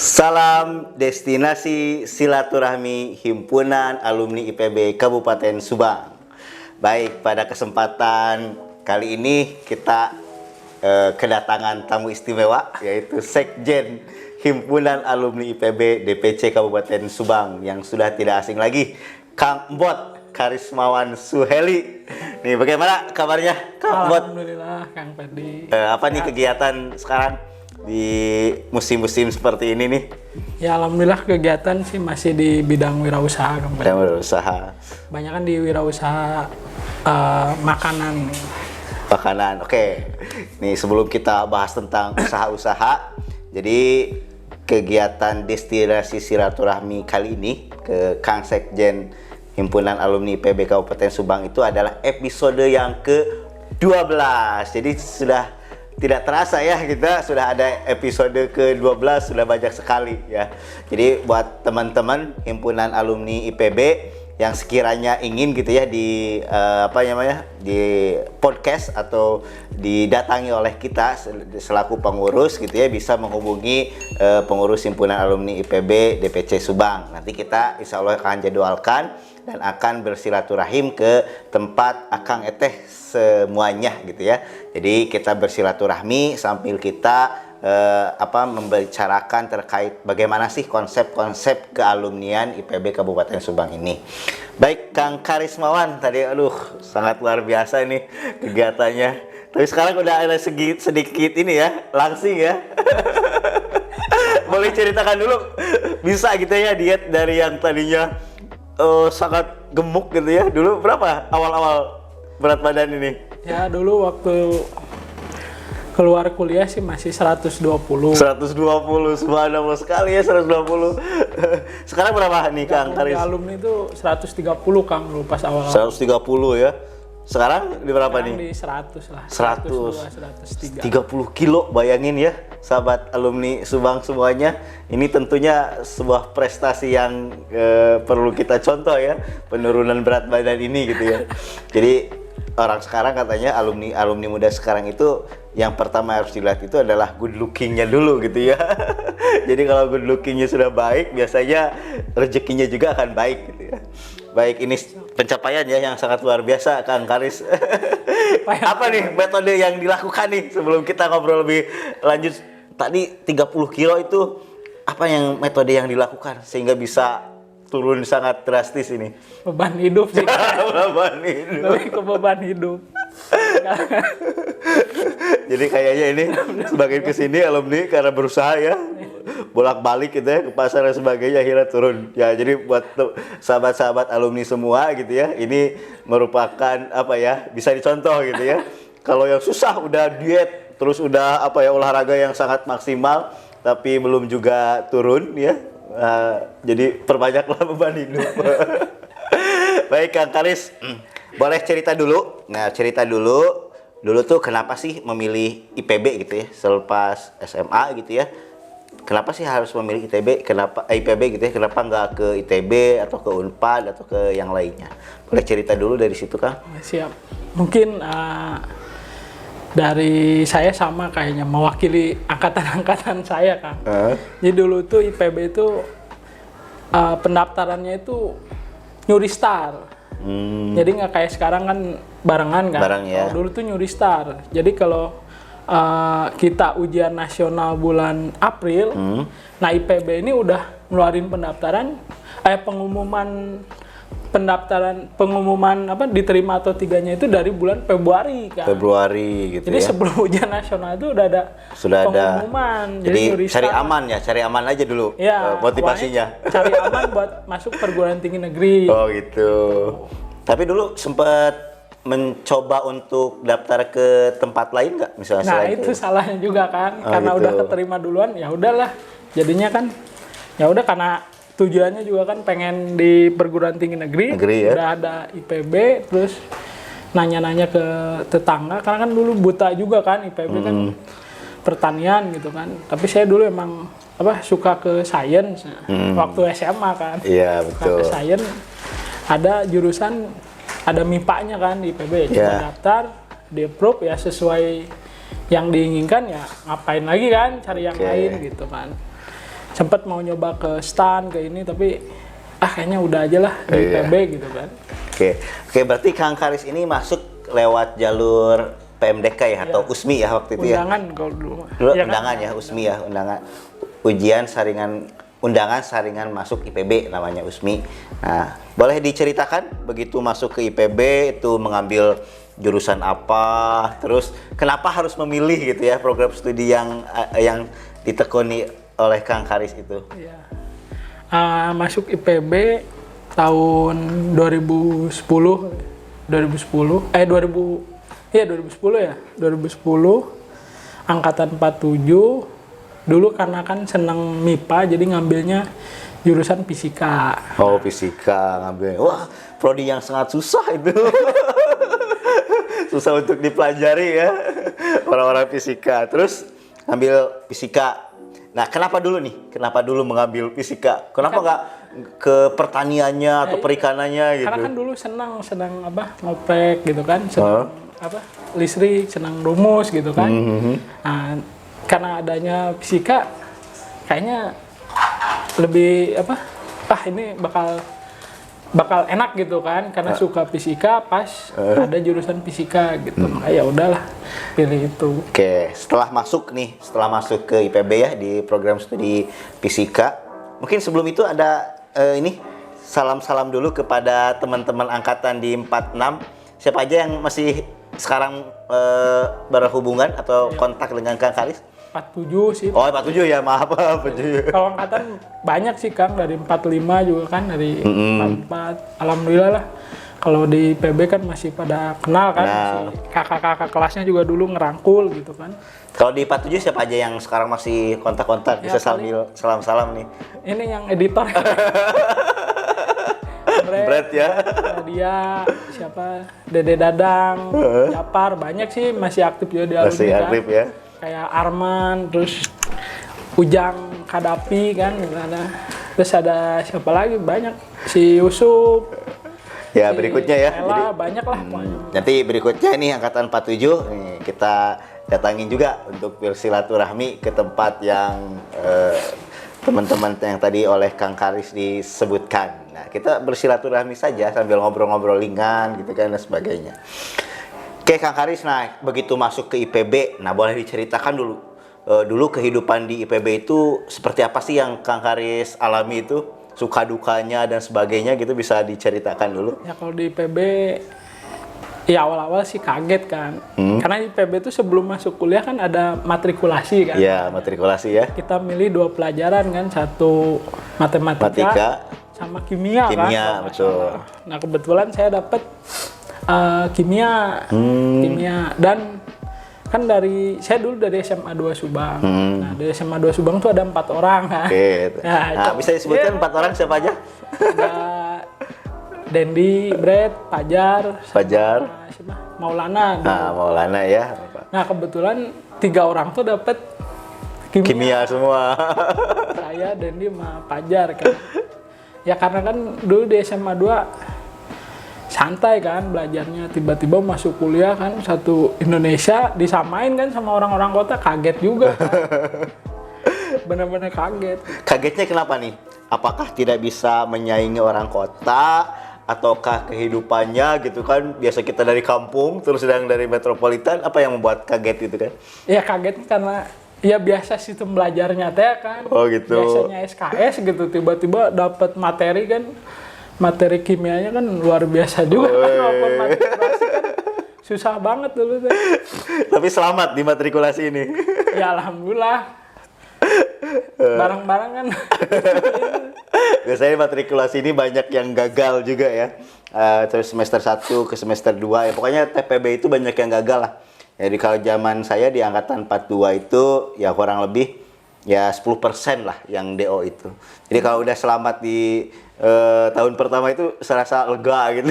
Salam destinasi silaturahmi Himpunan Alumni IPB Kabupaten Subang. Baik, pada kesempatan kali ini kita kedatangan tamu istimewa, yaitu Sekjen Himpunan Alumni IPB DPC Kabupaten Subang yang sudah tidak asing lagi, Kang Mbot Karismawan Suheli. Nih, bagaimana kabarnya, Kang Mbot? Alhamdulillah, Kang Ferdi. Apa nih kegiatan sekarang di musim-musim seperti ini nih? Ya, alhamdulillah kegiatan sih masih di bidang wirausaha, Kang Ferdi. Bidang wirausaha. Banyak kan di wirausaha makanan. Makanan, oke. Nih, sebelum kita bahas tentang usaha-usaha, jadi kegiatan destinasi silaturahmi kali ini ke Kang Sekjen Himpunan Alumni IPB Kabupaten Subang itu adalah episode yang ke-12. Jadi sudah tidak terasa ya, kita sudah ada episode ke-12, sudah banyak sekali ya. Jadi buat teman-teman Himpunan Alumni IPB yang sekiranya ingin gitu ya di di podcast atau didatangi oleh kita selaku pengurus gitu ya, bisa menghubungi pengurus Himpunan Alumni IPB DPC Subang. Nanti kita insya Allah akan jadwalkan dan akan bersilaturahim ke tempat Akang Eteh semuanya gitu ya. Jadi kita bersilaturahmi sambil kita membicarakan terkait bagaimana sih konsep-konsep kealumnian IPB Kabupaten Subang ini. Baik, Kang Karismawan tadi, sangat luar biasa nih kegiatannya. Tapi sekarang udah ada sedikit ini ya, langsing ya. Boleh ceritakan dulu, bisa gitu ya diet dari yang tadinya sangat gemuk gitu ya. Dulu berapa awal-awal berat badan ini? Ya, dulu waktu keluar kuliah sih masih 120. 120, subhanallah sekali ya, 120. Sekarang berapa nih, Kang Karis? Alumni itu 130, Kang, dulu pas awal-awal. 130 ya. Sekarang di berapa nih? Di 100 lah. 100. 30 kilo, bayangin ya, sahabat alumni Subang semuanya. Ini tentunya sebuah prestasi yang perlu kita contoh ya, penurunan berat badan ini gitu ya. Jadi orang sekarang katanya alumni muda sekarang itu yang pertama harus dilihat itu adalah good lookingnya dulu gitu ya. Jadi kalau good lookingnya sudah baik, biasanya rezekinya juga akan baik gitu ya. Baik, ini pencapaian ya yang sangat luar biasa, Kang Karis. Apa nih metode yang dilakukan nih sebelum kita ngobrol lebih lanjut? Tadi 30 kilo itu apa yang metode yang dilakukan sehingga bisa turun sangat drastis ini? Beban hidup sih. Beban hidup. Lebih ke beban hidup. Jadi kayaknya ini sebagian kesini alumni karena berusaha ya, bolak-balik gitu ya ke pasar dan sebagainya, akhirnya turun. Ya, jadi buat sahabat-sahabat alumni semua gitu ya, ini merupakan bisa dicontoh gitu ya. Kalau yang susah udah diet, terus udah olahraga yang sangat maksimal, tapi belum juga turun ya. Jadi perbanyaklah beban hidup. Baik, Kang Karis, boleh cerita dulu. Nah, cerita dulu tuh kenapa sih memilih IPB gitu ya, selepas SMA gitu ya. Kenapa sih harus memilih IPB gitu ya? Kenapa nggak ke ITB atau ke Unpad atau ke yang lainnya? Boleh cerita dulu dari situ, Kang? Siap. Mungkin dari saya sama kayaknya mewakili angkatan-angkatan saya, Kang. Jadi dulu tuh IPB itu pendaftarannya itu nyuri star. Jadi nggak kayak sekarang kan barengan kan. Bareng ya. Dulu tuh nyuri star. Jadi kalau kita ujian nasional bulan April, nah IPB ini udah ngeluarin pengumuman diterima atau tidaknya itu dari bulan Februari kan. Februari gitu. Jadi ya. sebelum ujian nasional itu udah ada pengumuman. Jadi cari aman ya, cari aman aja dulu ya, motivasinya. Cari aman buat masuk perguruan tinggi negeri. Oh gitu. Tapi dulu sempat mencoba untuk daftar ke tempat lain nggak, misalnya? Nah itu salahnya juga kan, karena gitu. Udah keterima duluan, ya udahlah. Jadinya kan, ya udah karena tujuannya juga kan pengen di perguruan tinggi negeri ya? Udah ada IPB, terus nanya-nanya ke tetangga, karena kan dulu buta juga kan IPB kan pertanian gitu kan. Tapi saya dulu emang suka ke sains waktu SMA kan. Iya betul. Suka ke sains, ada jurusan, ada MIPA-nya kan di IPB. Coba daftar, di approve ya sesuai yang diinginkan, ya ngapain lagi kan, cari yang lain gitu kan. sempat mau nyoba ke STAN ke ini tapi kayaknya udah aja lah di IPB gitu kan. Oke, berarti Kang Karis ini masuk lewat jalur PMDK ya atau USMI ya waktu itu ya? Undangan kalau dulu. Ya, undangan kan? Ya, USMI ya, undangan. Ujian undangan saringan masuk IPB namanya USMI. Nah, boleh diceritakan begitu masuk ke IPB itu mengambil jurusan apa, terus kenapa harus memilih gitu ya program studi yang ditekuni oleh Kang Karis itu? Iya. Masuk IPB tahun 2010 angkatan 47. Dulu karena kan seneng MIPA jadi ngambilnya jurusan fisika. Oh, fisika ngambil. Wah, prodi yang sangat susah itu. Susah untuk dipelajari ya. Orang-orang fisika. Terus ngambil fisika. Nah, kenapa dulu nih? Kenapa dulu mengambil fisika? Kenapa nggak ke pertaniannya atau perikanannya gitu? Karena kan dulu senang ngoprek gitu kan, senang listrik, senang rumus gitu kan. Nah, karena adanya fisika kayaknya lebih ini bakal enak gitu kan karena suka fisika pas ada jurusan fisika gitu. Ya udahlah pilih itu. Oke, setelah masuk ke IPB ya di program studi fisika. Mungkin sebelum itu ada salam-salam dulu kepada teman-teman angkatan di 46. Siapa aja yang masih sekarang berhubungan atau kontak dengan Kang Karis? 47 sih. Oh, 47 ya, maaf. 47. Kalau angkatan banyak sih Kang, dari 45 juga kan, dari 44. Alhamdulillah lah. Kalau di PB kan masih pada kenal kan, kakak-kakak kelasnya juga dulu ngerangkul gitu kan. Kalau di 47 siapa aja yang sekarang masih kontak-kontak? Bisa sambil salam-salam nih. Ini yang editor. Brad ya. Dia siapa? Dede Dadang, Japar, banyak sih masih aktif juga di alumni. Masih aktif ya. Kayak Arman, terus Ujang Kadapi kan, terus ada siapa lagi banyak, si Yusuf. Ya si berikutnya ya. Ella, jadi banyak lah. Nanti berikutnya nih angkatan 47 nih, kita datangin juga untuk bersilaturahmi ke tempat yang teman-teman yang tadi oleh Kang Karis disebutkan. Nah, kita bersilaturahmi saja sambil ngobrol-ngobrol ringan gitu kan dan sebagainya. Oke, Kang Karis, nah begitu masuk ke IPB, nah boleh diceritakan dulu kehidupan di IPB itu seperti apa sih yang Kang Karis alami itu, suka dukanya dan sebagainya gitu, bisa diceritakan dulu? Ya kalau di IPB, ya awal-awal sih kaget kan, karena IPB itu sebelum masuk kuliah kan ada matrikulasi kan. Iya, matrikulasi ya. Kita milih 2 pelajaran kan, satu matematika sama kimia kan. Kimia, betul. Nah kebetulan saya dapat kimia dan kan saya dulu dari SMA 2 Subang. Nah dari SMA 2 Subang tuh ada 4 orang kan. Nah, bisa disebutkan 4 orang siapa aja? Ada Dendi, Brad, Pajar, Maulana. Maulana ya. Nah kebetulan 3 orang tuh dapat kimia semua. Saya, Dendi, sama Pajar kan. Ya karena kan dulu di SMA 2 santai kan belajarnya, tiba-tiba masuk kuliah kan satu Indonesia disamain kan sama orang-orang kota, kaget juga kan. Benar-benar kaget. Kagetnya kenapa nih? Apakah tidak bisa menyaingi orang kota ataukah kehidupannya gitu kan, biasa kita dari kampung terus sedang dari metropolitan, apa yang membuat kaget gitu kan? Ya kaget karena ya biasa sistem belajarnya teh kan. Oh gitu. Biasanya SKS gitu, tiba-tiba dapat materi kan. Materi kimianya kan luar biasa juga kan, walaupun matrikulasi kan susah banget dulu tuh. Tapi selamat di matrikulasi ini. Ya alhamdulillah. Barang-barang kan. Biasanya matrikulasi ini banyak yang gagal juga ya. Terus semester 1 ke semester 2 ya. Pokoknya TPB itu banyak yang gagal lah. Jadi kalau zaman saya di angkatan 42 itu ya kurang lebih ya 10% lah yang DO itu. Jadi kalau udah selamat di tahun pertama itu serasa lega gitu.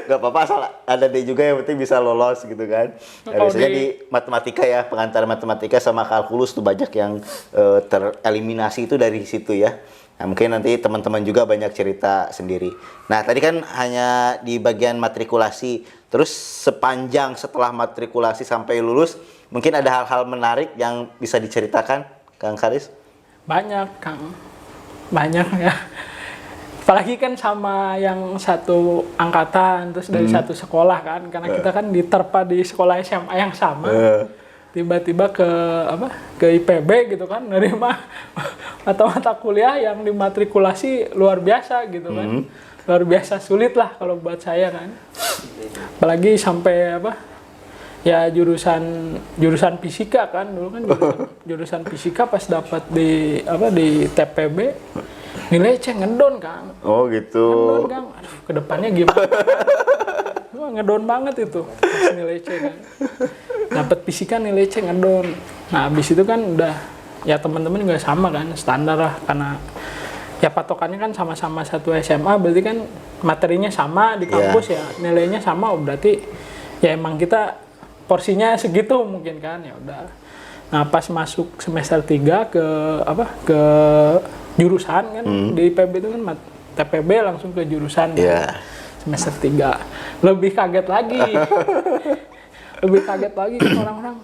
Gak apa-apa asal ada D juga, yang penting bisa lolos gitu kan. Nah, biasanya di matematika ya, pengantar matematika sama kalkulus tuh banyak yang tereliminasi itu dari situ ya. Nah, mungkin nanti teman-teman juga banyak cerita sendiri. Nah, tadi kan hanya di bagian matrikulasi. Terus sepanjang setelah matrikulasi sampai lulus, mungkin ada hal-hal menarik yang bisa diceritakan, Kang Karis? Banyak Kang, banyak ya. Apalagi kan sama yang satu angkatan, terus dari satu sekolah kan, karena kita kan diterpa di sekolah SMA yang sama. Tiba-tiba ke IPB gitu kan, nerima mata-mata kuliah yang dimatrikulasi luar biasa gitu kan. Luar biasa sulit lah kalau buat saya kan. Apalagi sampai ya jurusan fisika kan dulu kan jurusan fisika pas dapat di TPB nilai C ngedon Kang. Oh gitu. Ngedon Kang. Aduh, kedepannya gimana? Wah, ngedon banget itu pas nilai C kan. Dapat fisika nilai C ngedon. Nah, habis itu kan udah ya teman-teman juga sama kan, standar lah karena ya patokannya kan sama-sama satu SMA, berarti kan materinya sama di kampus ya, nilainya sama, berarti ya emang kita porsinya segitu mungkin kan, ya udah. Nah, pas masuk semester 3 ke jurusan kan di IPB itu kan TPB langsung ke jurusan kan, semester 3. Lebih kaget lagi. Lebih kaget lagi kan orang-orang.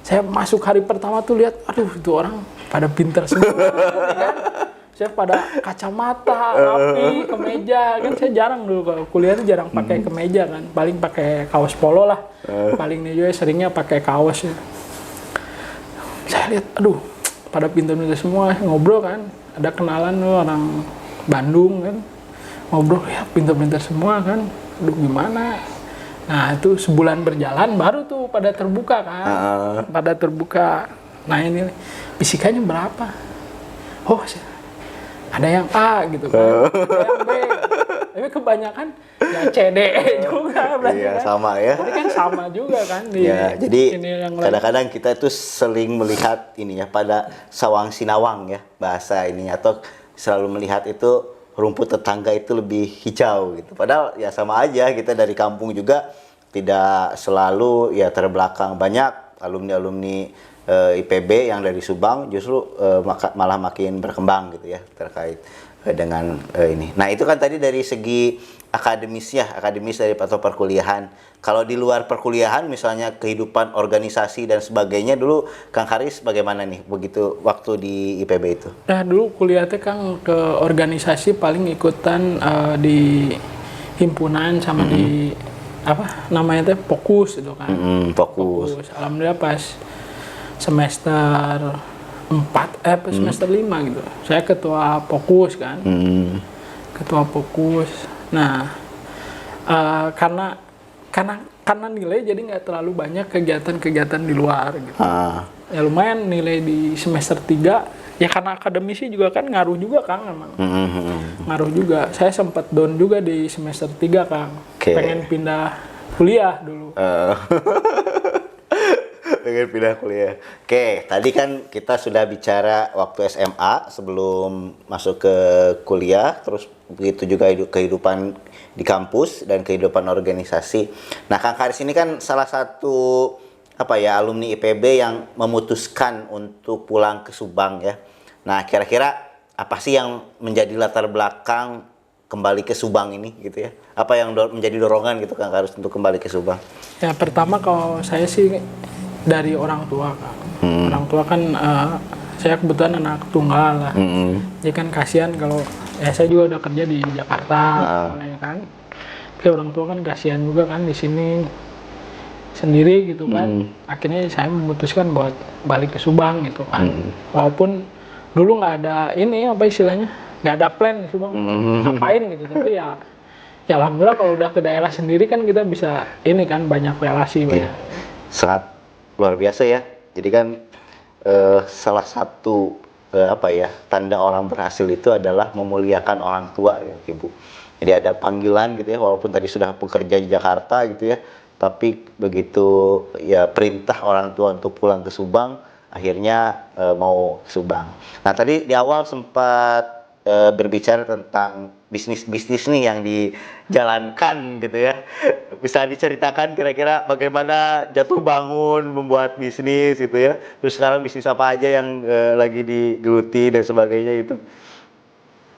Saya masuk hari pertama tuh lihat, aduh itu orang pada pinter semua kan. Saya pada kacamata, rapi, kemeja. Kan saya jarang dulu kalau kuliah tuh jarang pakai kemeja kan. Paling pakai kaos polo lah. Paling nih juga seringnya pakai kaos ya. Saya lihat, aduh pada pinter-pinter semua, ngobrol kan. Ada kenalan loh orang Bandung kan. Ngobrol ya pinter-pinter semua kan. Aduh gimana? Nah itu sebulan berjalan baru tuh pada terbuka kan. Pada terbuka. Nah ini fisikanya berapa? Oh ada yang A gitu kan, ada yang B. Tapi kebanyakan ya C, D, E juga berarti kan. Sama ya. Jadi kan sama juga kan. Jadi kadang-kadang kita itu sering melihat ini ya pada sawang sinawang ya bahasa ininya, atau selalu melihat itu rumput tetangga itu lebih hijau gitu. Padahal ya sama aja, kita dari kampung juga tidak selalu ya terbelakang. Banyak alumni-alumni IPB yang dari Subang justru malah makin berkembang gitu ya terkait dengan ini. Nah itu kan tadi dari segi akademis dari atau perkuliahan. Kalau di luar perkuliahan misalnya kehidupan organisasi dan sebagainya, dulu Kang Haris bagaimana nih begitu waktu di IPB itu? Nah dulu kuliahnya Kang ke organisasi paling ikutan di himpunan sama di namanya teh Fokus itu kan. Fokus. Alhamdulillah pas semester 4 semester 5 gitu. Saya ketua Fokus kan. Ketua Fokus. Nah, karena nilai jadi nggak terlalu banyak kegiatan-kegiatan di luar gitu. Ya lumayan nilai di semester 3 ya, karena akademisi juga kan ngaruh juga Kang emang. Ngaruh juga. Saya sempat down juga di semester 3 Kang. Pengen pindah kuliah dulu. Pengen pindah kuliah. Oke, tadi kan kita sudah bicara waktu SMA sebelum masuk ke kuliah, terus begitu juga kehidupan di kampus dan kehidupan organisasi. Nah, Kang Haris ini kan salah satu alumni IPB yang memutuskan untuk pulang ke Subang ya. Nah, kira-kira apa sih yang menjadi latar belakang kembali ke Subang ini gitu ya? Apa yang menjadi dorongan gitu Kang Haris untuk kembali ke Subang? Ya, pertama kalau saya sih dari orang tua Kang. Orang tua kan saya kebetulan anak tunggal lah. Jadi kan kasihan kalau saya juga udah kerja di Jakarta kan. Tapi orang tua kan kasihan juga kan di sini sendiri gitu kan. Akhirnya saya memutuskan buat balik ke Subang gitu kan. Walaupun dulu nggak ada istilahnya nggak ada plan di Subang ngapain gitu, tapi ya alhamdulillah kalau udah ke daerah sendiri kan kita bisa banyak relasi. Sangat luar biasa ya. Jadi kan salah satu tanda orang berhasil itu adalah memuliakan orang tua ya, Ibu. Jadi ada panggilan gitu ya, walaupun tadi sudah bekerja di Jakarta gitu ya, tapi begitu ya perintah orang tua untuk pulang ke Subang, akhirnya mau ke Subang. Nah tadi di awal sempat berbicara tentang bisnis nih yang dijalankan gitu ya. Bisa diceritakan kira-kira bagaimana jatuh bangun membuat bisnis gitu ya. Terus sekarang bisnis apa aja yang lagi digeluti dan sebagainya itu?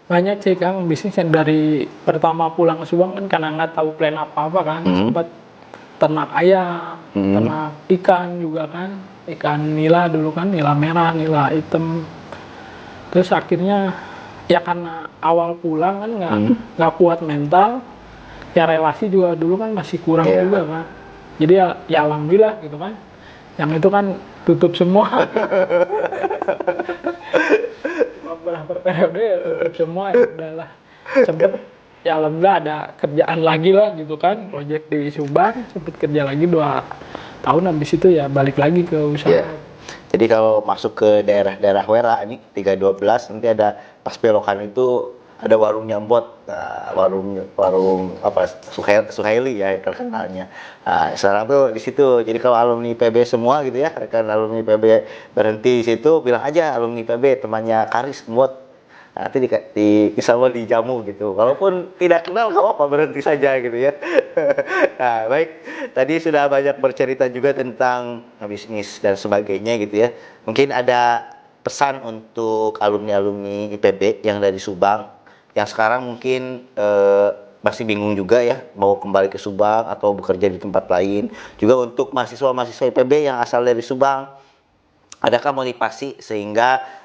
Banyak sih Kang, bisnis yang dari pertama pulang ke Subang kan karena nggak tahu plan apa-apa kan. Sempat ternak ayam, ternak ikan juga kan. Ikan nila dulu kan, nila merah, nila hitam. Terus akhirnya ya karena awal pulang kan nggak kuat mental, ya relasi juga dulu kan masih kurang juga kan. Jadi ya alhamdulillah gitu kan. Yang itu kan tutup semua. Beberapa periode ya tutup semua, ya udahlah. Sempet ya alhamdulillah ada kerjaan lagi lah gitu kan, proyek di Subang, sempet kerja lagi 2 tahun, habis itu ya balik lagi ke usaha. Jadi kalau masuk ke daerah-daerah Wera ini 312 nanti ada pas belokan itu ada warung Nyambot, warung apa Suhaili ya terkenalnya. Nah, sekarang tuh di situ. Jadi kalau alumni PB semua gitu ya, rekan alumni PB berhenti di situ, bilang aja alumni PB temannya Karis Mbot. Nanti insya Allah dijamu gitu. Walaupun tidak kenal nggak apa-apa, berhenti saja gitu ya. Nah, baik. Tadi sudah banyak bercerita juga tentang bisnis dan sebagainya gitu ya. Mungkin ada pesan untuk alumni-alumni IPB yang dari Subang, yang sekarang mungkin masih bingung juga ya, mau kembali ke Subang atau bekerja di tempat lain. Juga untuk mahasiswa-mahasiswa IPB yang asal dari Subang, adakah motivasi sehingga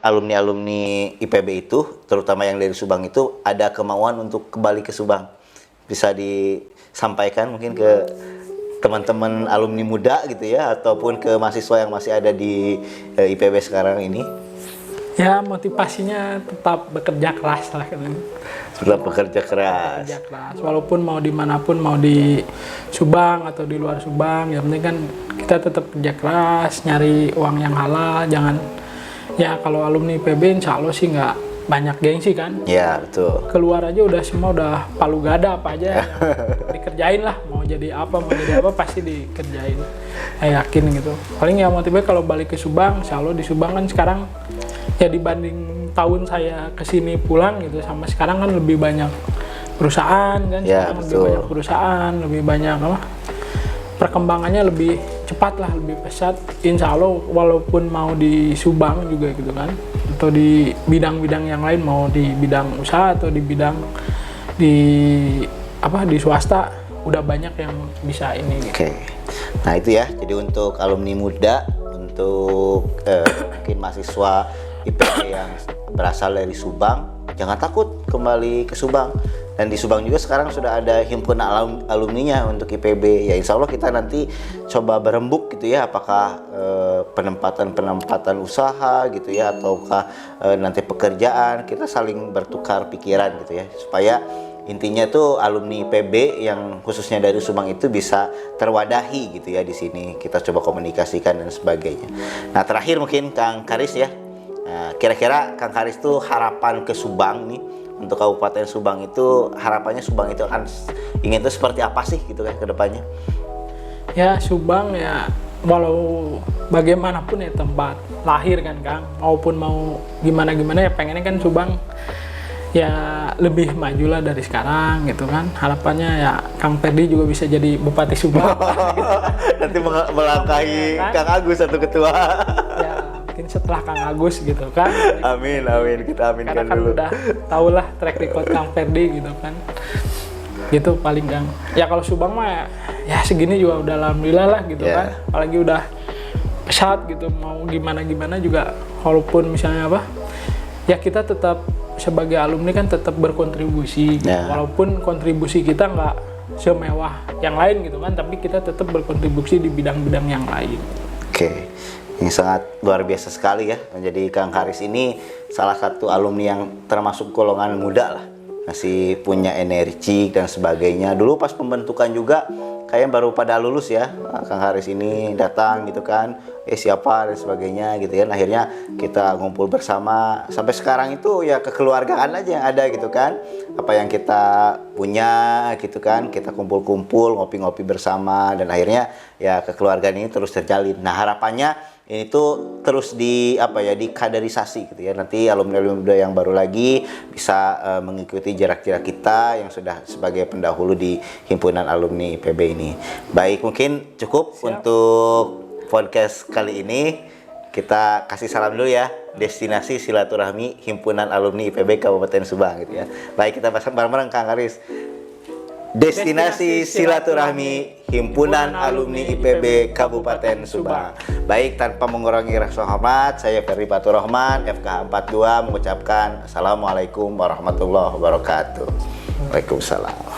alumni-alumni IPB itu, terutama yang dari Subang itu, ada kemauan untuk kembali ke Subang? Bisa disampaikan mungkin ke teman-teman alumni muda gitu ya, ataupun ke mahasiswa yang masih ada di IPB sekarang ini? Ya motivasinya tetap bekerja keras lah kan. Tetap bekerja keras. Bekerja keras, walaupun mau dimanapun, mau di Subang atau di luar Subang, yang penting kan kita tetap kerja keras, nyari uang yang halal, jangan ya kalau alumni PB insya Allah sih nggak banyak gengsi kan. Ya betul. Keluar aja udah semua udah palu gada apa aja dikerjain lah, mau jadi apa pasti dikerjain. Saya yakin gitu. Paling ya motivasi kalau balik ke Subang, insya Allah di Subang kan sekarang ya dibanding tahun saya kesini pulang gitu sama sekarang kan lebih banyak perusahaan kan, ya, sekarang lebih banyak perusahaan, lebih banyak apa, perkembangannya lebih cepat lah, lebih pesat. Insya Allah walaupun mau di Subang juga gitu kan, atau di bidang-bidang yang lain, mau di bidang usaha atau di bidang di swasta, udah banyak yang bisa ini gitu. Oke. Nah itu ya, jadi untuk alumni muda, untuk mungkin mahasiswa IPB yang berasal dari Subang, jangan takut kembali ke Subang. Dan di Subang juga sekarang sudah ada himpunan alumninya untuk IPB. Ya insya Allah kita nanti coba berembuk gitu ya, apakah penempatan usaha gitu ya, ataukah nanti pekerjaan, kita saling bertukar pikiran gitu ya, supaya intinya tuh alumni IPB yang khususnya dari Subang itu bisa terwadahi gitu ya di sini. Kita coba komunikasikan dan sebagainya. Nah terakhir mungkin Kang Karis ya. Nah, kira-kira Kang Karis tuh harapan ke Subang nih, untuk Kabupaten Subang itu, harapannya Subang itu akan ingin tuh seperti apa sih gitu kan ke depannya? Ya Subang ya walau bagaimanapun ya tempat lahir kan Kang, maupun mau gimana-gimana ya pengennya kan Subang ya lebih maju lah dari sekarang gitu kan. Harapannya ya Kang Ferdi juga bisa jadi Bupati Subang. Gitu. Nanti melangkahi ya, kan? Kang Agus satu ketua. Ya mungkin setelah Kang Agus gitu kan. Amin, kita aminkan karena kan dulu. Udah tau lah track record Kang Ferdi gitu kan. Gitu paling Kang. Ya kalau Subang mah ya segini juga udah alhamdulillah lah gitu kan. Apalagi udah pesat gitu, mau gimana juga, walaupun misalnya apa, ya kita tetap sebagai alumni kan tetap berkontribusi gitu. Walaupun kontribusi kita nggak semewah yang lain gitu kan, tapi kita tetap berkontribusi di bidang-bidang yang lain. Oke. Ini sangat luar biasa sekali ya. Menjadi Kang Karis ini salah satu alumni yang termasuk golongan muda lah, masih punya energi dan sebagainya. Dulu pas pembentukan juga kayaknya baru pada lulus ya, Kang Karis ini datang gitu kan, siapa dan sebagainya gitu kan. Akhirnya kita ngumpul bersama sampai sekarang itu ya kekeluargaan aja yang ada gitu kan. Apa yang kita punya gitu kan, kita kumpul-kumpul, ngopi-ngopi bersama, dan akhirnya ya kekeluargaan ini terus terjalin. Nah harapannya ini tuh terus dikaderisasi gitu ya. Nanti alumni-alumni muda yang baru lagi bisa mengikuti jarak-jarak kita yang sudah sebagai pendahulu di himpunan alumni IPB ini. Baik, mungkin cukup untuk podcast kali ini. Kita kasih salam dulu ya, destinasi silaturahmi himpunan alumni IPB Kabupaten Subang gitu ya. Baik, kita bareng-bareng Kang Karis. Destinasi Silaturahmi Himpunan Alumni IPB Kabupaten Subang. Baik, tanpa mengurangi rasa hormat, saya Ferry Faturrahman, FKH 42 mengucapkan Assalamualaikum warahmatullahi wabarakatuh. Waalaikumsalam.